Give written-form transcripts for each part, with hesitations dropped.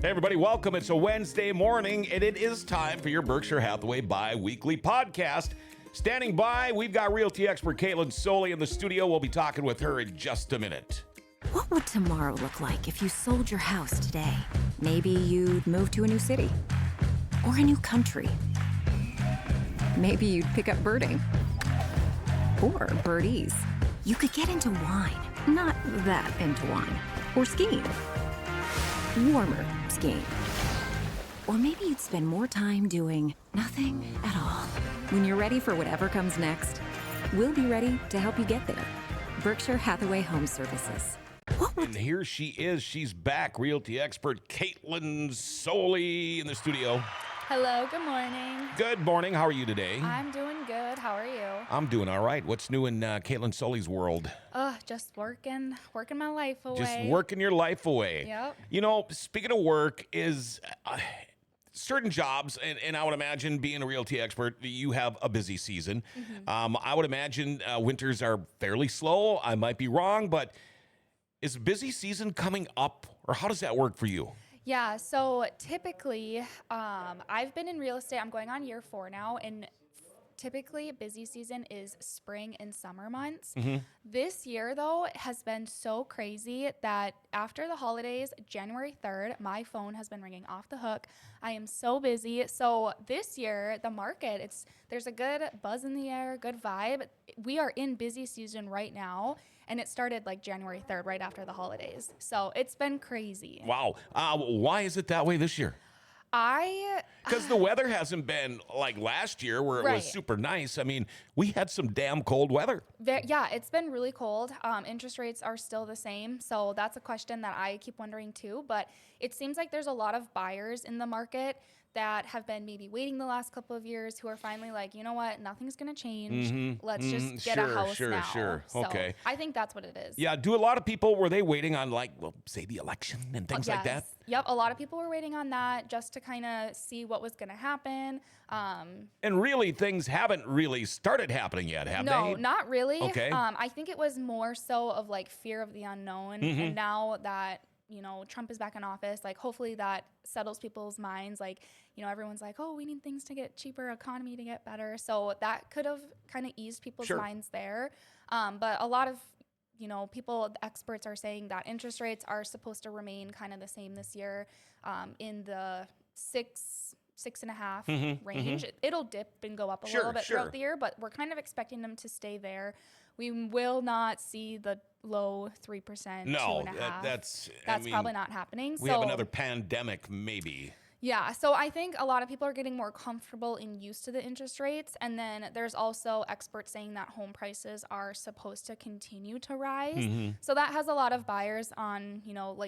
Hey everybody, welcome. It's a Wednesday morning, and it is time for your Berkshire Hathaway bi-weekly podcast. Standing by, we've got realty expert Katlyn Soli in the studio. We'll be talking with her in just a minute. What would tomorrow look like if you sold your house today? Maybe you'd move to a new city or a new country. Maybe you'd pick up birding or birdies. You could get into wine, not that into wine, or skiing. Warmer skiing. Or maybe you'd spend more time doing nothing at all. When you're ready for whatever comes next, we'll be ready to help you get there. Berkshire Hathaway Home Services. And here she is. She's back. Realty expert Katlyn Soli in the studio. Hello, good morning. Good morning. How are you today? I'm doing good. How are you? I'm doing all right. What's new in Katlyn Soli's world? Just working my life away. Just working your life away. Yep. You know, speaking of work, is certain jobs, and I would imagine being a realty expert, you have a busy season. Mm-hmm. I would imagine winters are fairly slow. I might be wrong, but is busy season coming up, or how does that work for you? Yeah, so typically, I've been in real estate. I'm going on year 4 now, and typically busy season is spring and summer months. Mm-hmm. This year, though, has been so crazy that after the holidays, January 3rd, my phone has been ringing off the hook. I am so busy. So this year, the market, there's a good buzz in the air, good vibe. We are in busy season right now. And it started like January 3rd, right after the holidays. So it's been crazy. Wow. Why is it that way this year? Because the weather hasn't been like last year where it was super nice. I mean, we had some damn cold weather. Yeah, it's been really cold. Interest rates are still the same. So that's a question that I keep wondering too. But it seems like there's a lot of buyers in the market that have been maybe waiting the last couple of years who are finally like, you know what, nothing's going to change. Mm-hmm. Let's just get a house now. Sure. So okay. I think that's what it is. Yeah. Do a lot of people, were they waiting on say the election and things like that? Yep. A lot of people were waiting on that just to kind of see what was going to happen. And really things haven't really started happening yet, have they? No, not really. Okay. I think it was more so of like fear of the unknown. Mm-hmm. And now that, Trump is back in office, like hopefully that settles people's minds. Like, everyone's like, oh, we need things to get cheaper, economy to get better. So that could have kind of eased people's minds there. But a lot of, the experts are saying that interest rates are supposed to remain kind of the same this year in the 6.5 range. Mm-hmm. It'll dip and go up a little bit throughout the year, but we're kind of expecting them to stay there. We will not see the low 3%. No, 2.5. that's probably not happening. We have another pandemic, maybe. Yeah, so I think a lot of people are getting more comfortable and used to the interest rates. And then there's also experts saying that home prices are supposed to continue to rise. Mm-hmm. So that has a lot of buyers on,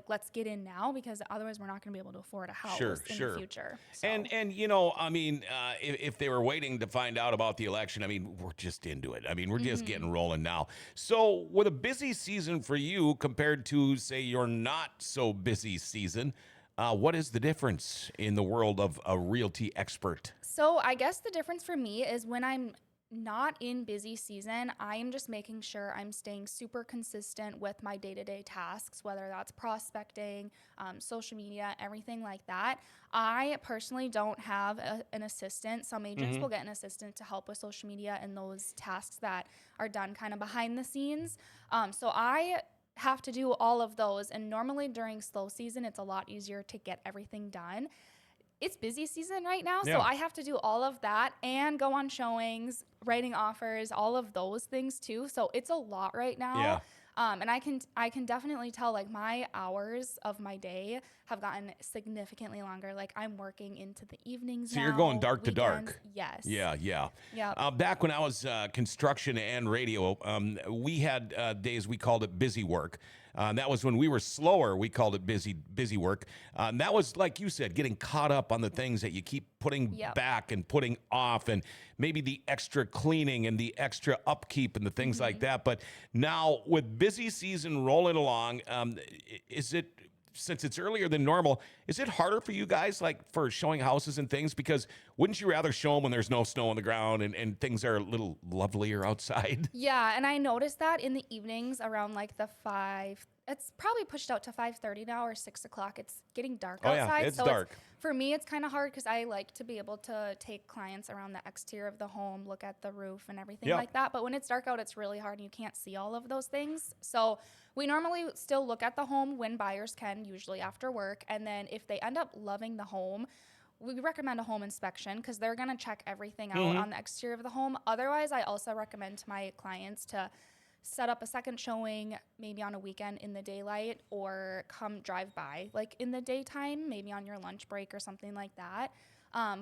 let's get in now because otherwise we're not going to be able to afford a house in the future. So. And if they were waiting to find out about the election, we're just into it. We're just getting rolling now. So with a busy season for you compared to, say, your not so busy season, what is the difference in the world of a realty expert? So I guess the difference for me is when I'm not in busy season, I am just making sure I'm staying super consistent with my day-to-day tasks, whether that's prospecting, social media, everything like that. I personally don't have an assistant. Some agents will get an assistant to help with social media and those tasks that are done kind of behind the scenes. So I have to do all of those, and normally during slow season it's a lot easier to get everything done. It's busy season right now, so I have to do all of that and go on showings, writing offers, all of those things too. So it's a lot right now. And I can definitely tell, like, my hours of my day have gotten significantly longer. Like, I'm working into the evenings now. So you're going dark weekends. to dark. Yes. Yeah. Back when I was construction and radio, we had days we called it busy work. That was when we were slower. We called it busy work. That was, like you said, getting caught up on the things that you keep putting back and putting off, and maybe the extra cleaning and the extra upkeep and the things like that. But now with busy season rolling along, is it, since it's earlier than normal, is it harder for you guys, like, for showing houses and things? Because wouldn't you rather show them when there's no snow on the ground and things are a little lovelier outside? Yeah, and I noticed that in the evenings around like the it's probably pushed out to 5:30 now or 6 o'clock. It's getting dark Oh, yeah, outside. it's so dark. For me, it's kind of hard because I like to be able to take clients around the exterior of the home, look at the roof and everything Yep. like that. But when it's dark out, it's really hard and you can't see all of those things. So we normally still look at the home when buyers can, usually after work. And then if they end up loving the home, we recommend a home inspection because they're going to check everything out on the exterior of the home. Otherwise, I also recommend to my clients to set up a second showing maybe on a weekend in the daylight or come drive by like in the daytime, maybe on your lunch break or something like that.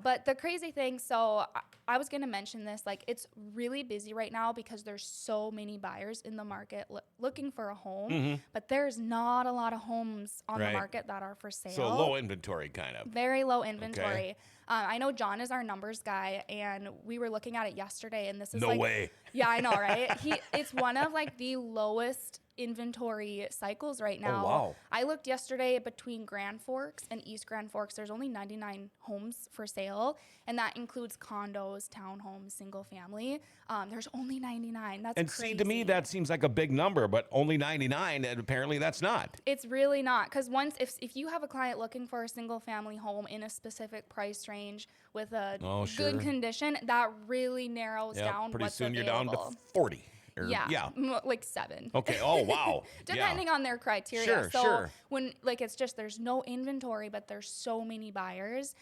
But the crazy thing, so I was going to mention this, like it's really busy right now because there's so many buyers in the market looking for a home, but there's not a lot of homes on the Right. market that are for sale. So low inventory kind of. Very low inventory. I know John is our numbers guy, and we were looking at it yesterday, and this is No like, way. Yeah, I know, right? It's one of like the lowest inventory cycles right now. wow. I looked yesterday between Grand Forks and East Grand Forks. There's only 99 homes for sale, and that includes condos, townhomes, single family. There's only 99. That's And crazy. see, to me, that seems like a big number, but only 99, and apparently that's not. It's really not, because once if you have a client looking for a single family home in a specific price range with a sure. good condition, that really narrows Yep, down pretty what's soon available. you're down to 40. Or- Yeah, like 7. Okay. Oh, wow. Depending on their criteria. Sure, so sure. when like it's just there's no inventory, but there's so many buyers.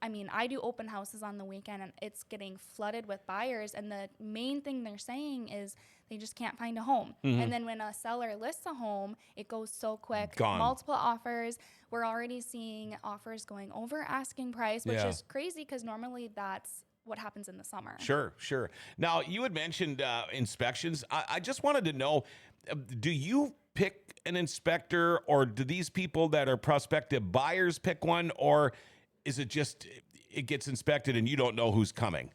I mean, I do open houses on the weekend, and it's getting flooded with buyers. And the main thing they're saying is they just can't find a home. And then when a seller lists a home, it goes so quick. Gone. Multiple offers. We're already seeing offers going over asking price, which Yeah. is crazy because normally that's what happens in the summer. Sure, sure. Now, you had mentioned inspections. I just wanted to know, do you pick an inspector, or do these people that are prospective buyers pick one, or is it just it gets inspected and you don't know who's coming?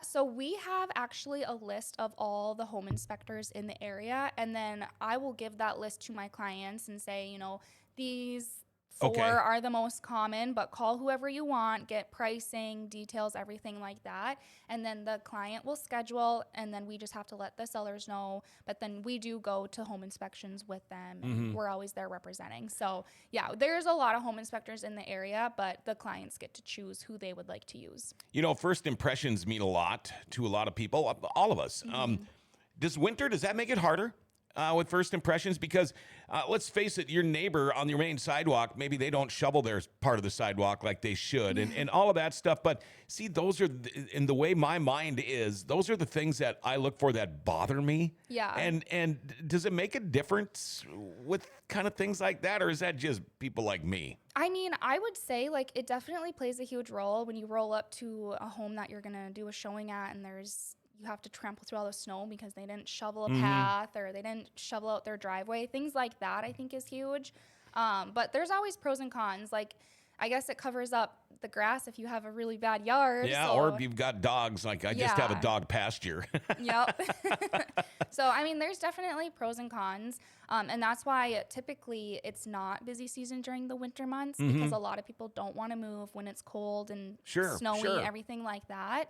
So we have actually a list of all the home inspectors in the area, and then I will give that list to my clients and say, you know, these 4 Okay. are the most common, but call whoever you want, get pricing, details, everything like that. And then the client will schedule, and then we just have to let the sellers know. But then we do go to home inspections with them, and we're always there representing. So yeah, there's a lot of home inspectors in the area, but the clients get to choose who they would like to use. You know, first impressions mean a lot to a lot of people, all of us. Does that make it harder? With first impressions, because let's face it, your neighbor on your main sidewalk, maybe they don't shovel their part of the sidewalk like they should, and all of that stuff. But see, those are, in the way my mind is, those are the things that I look for that bother me. Yeah. And does it make a difference with kind of things like that, or is that just people like me? I mean, I would say like it definitely plays a huge role when you roll up to a home that you're gonna do a showing at, and you have to trample through all the snow because they didn't shovel a path or they didn't shovel out their driveway. Things like that I think is huge. But there's always pros and cons. Like, I guess it covers up the grass if you have a really bad yard. Yeah, so, or if you've got dogs, like I just have a Yeah. dog pasture. Yep. So, I mean, there's definitely pros and cons. And that's why typically it's not busy season during the winter months because a lot of people don't want to move when it's cold and Sure, snowy, sure. everything like that.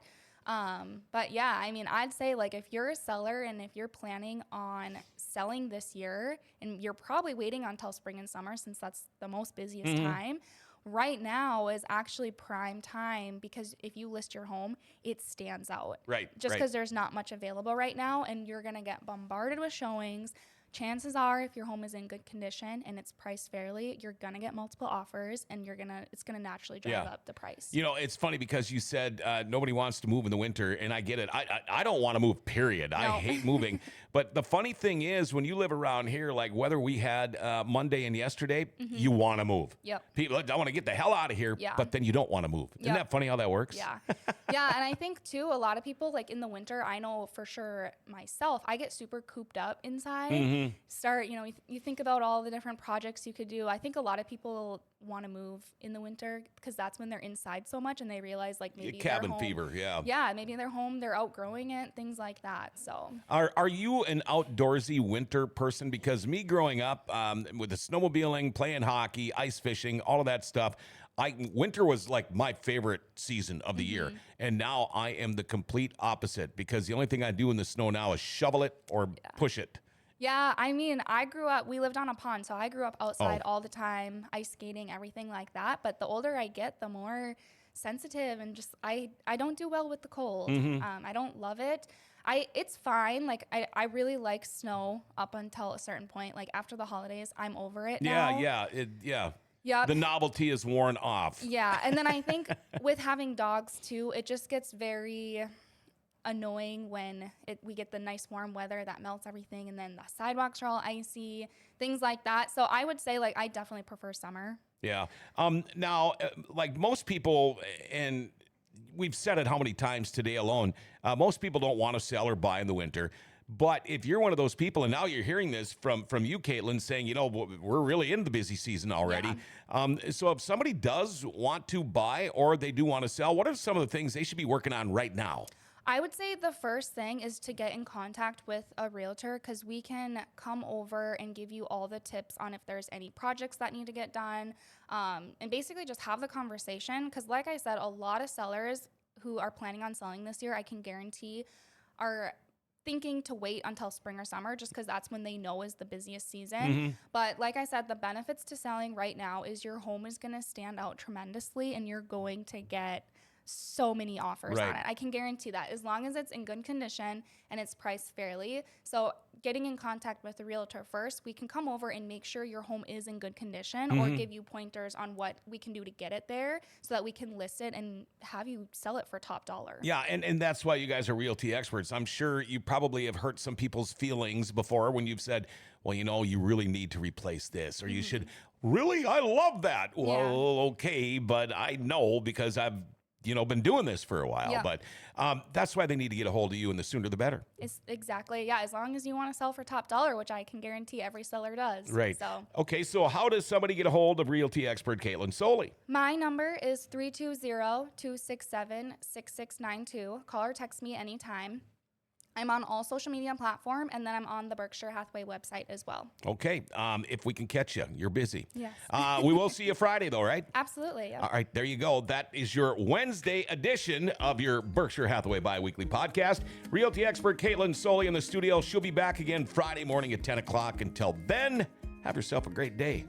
But yeah, I mean, I'd say like if you're a seller and if you're planning on selling this year and you're probably waiting until spring and summer since that's the most busiest time, right now is actually prime time because if you list your home, it stands out. Right, Just right. because there's not much available right now and you're going to get bombarded with showings. Chances are if your home is in good condition and it's priced fairly, you're going to get multiple offers and it's going to naturally drive Yeah. up the price. You know, it's funny because you said nobody wants to move in the winter, and I get it. I don't want to move, period. I No. hate moving. But the funny thing is, when you live around here, like whether we had Monday and yesterday, you want to move. Yep. People, I want to get the hell out of here, Yeah. but then you don't want to move. Isn't Yep. that funny how that works? Yeah. Yeah. And I think, too, a lot of people, like in the winter, I know for sure myself, I get super cooped up inside. You think about all the different projects you could do. I think a lot of people want to move in the winter because that's when they're inside so much and they realize, like, maybe their Cabin home- fever, yeah. Yeah. Maybe their home, they're outgrowing it, things like that. So. Are you an outdoorsy winter person? Because me growing up with the snowmobiling, playing hockey, ice fishing, all of that stuff, winter was like my favorite season of the year. And now I am the complete opposite because the only thing I do in the snow now is shovel it or push it. Yeah, I mean, we lived on a pond, so I grew up outside all the time, ice skating, everything like that. But the older I get, the more sensitive and just, I don't do well with the cold. I don't love it. It's fine. Like, I really like snow up until a certain point. Like, after the holidays, I'm over it now. Yeah. Yep. The novelty is worn off. Yeah, and then I think with having dogs too, it just gets very annoying when we get the nice warm weather that melts everything, and then the sidewalks are all icy, things like that. So I would say, like, I definitely prefer summer. Yeah. Now, like most people, and we've said it how many times today alone, most people don't want to sell or buy in the winter. But if you're one of those people, and now you're hearing this from you, Katlyn, saying, you know, we're really in the busy season already. Yeah. So if somebody does want to buy or they do want to sell, what are some of the things they should be working on right now? I would say the first thing is to get in contact with a realtor, because we can come over and give you all the tips on if there's any projects that need to get done, and basically just have the conversation. Because like I said, a lot of sellers who are planning on selling this year, I can guarantee, are thinking to wait until spring or summer just because that's when they know is the busiest season. But like I said, the benefits to selling right now is your home is going to stand out tremendously, and you're going to get so many offers on it. I can guarantee that, as long as it's in good condition and it's priced fairly. So getting in contact with the realtor first, we can come over and make sure your home is in good condition, or give you pointers on what we can do to get it there so that we can list it and have you sell it for top dollar. Yeah, and that's why you guys are realty experts. I'm sure you probably have hurt some people's feelings before when you've said, well, you know, you really need to replace this, or you should, really, I love that. Well, okay, but I know because I've been doing this for a while. Yeah. But that's why they need to get a hold of you, and the sooner the better. It's exactly. Yeah, as long as you want to sell for top dollar, which I can guarantee every seller does. Right. So. Okay, so how does somebody get a hold of realty expert Katlyn Soli? My number is 320-267-6692. Call or text me anytime. I'm on all social media platforms, and then I'm on the Berkshire Hathaway website as well. Okay, if we can catch you, you're busy. Yes. We will see you Friday, though, right? Absolutely. Yep. All right, there you go. That is your Wednesday edition of your Berkshire Hathaway Biweekly Podcast. Realty expert Katlyn Soli in the studio. She'll be back again Friday morning at 10 o'clock. Until then, have yourself a great day.